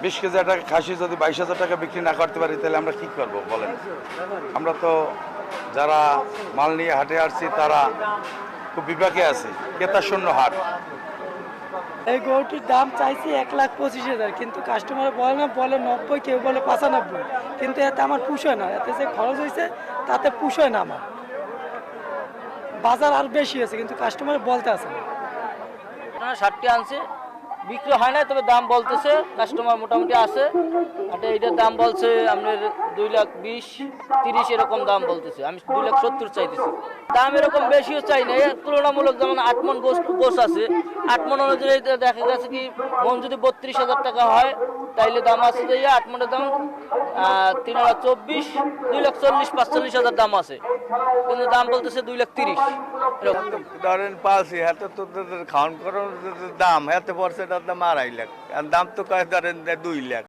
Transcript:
20 KG একটা খাসি যদি 22,000 টাকা বিক্রি না করতে পারি তাহলে আমরা কি করব বলেন। আমরা তো যারা মাল নিয়ে হাটে আসছি তারা খুব বিপাকে আছি, ক্রেতা শূন্য হাট। এই গরুটির দাম চাইছি 1,25,000, কিন্তু কাস্টমার বলে না, বলে 90, কেউ বলে 95, কিন্তু এতে আমার পুষয় না। এতে যে খরচ হয়েছে তাতে পুষয় না আমার। বাজার আর বেশি হয়েছে কিন্তু কাস্টমার বলতে আসে না। 60টি আনছে, বিক্রি হয় না, তবে দাম বলতেছে, কাস্টমার মোটামুটি আছে। এইটার দাম বলছে আপনার 2,20,000, 30 এরকম দাম বলতেছে। আমি 2,70,000 চাইতেছি। দাম এরকম বেশিও চাই না, এর তুলনামূলক যেমন 8 মণ গোস আছে, 8 মণ অনুযায়ী দেখা গেছে কি মন যদি 32,000 টাকা হয় তাইলে দাম আছে যে 8 মণের দাম 3,24,000, 2,40,000-45,000 দাম আছে, কিন্তু দাম বলতেছে 2,30,000 এরকম। ধরেন পালছি হাতে তো খাওয়ান করার দাম হাতে পড়ছে, তার দাম 2.5 লাখ, আর দাম তো কয় ধরেন 2 লাখ।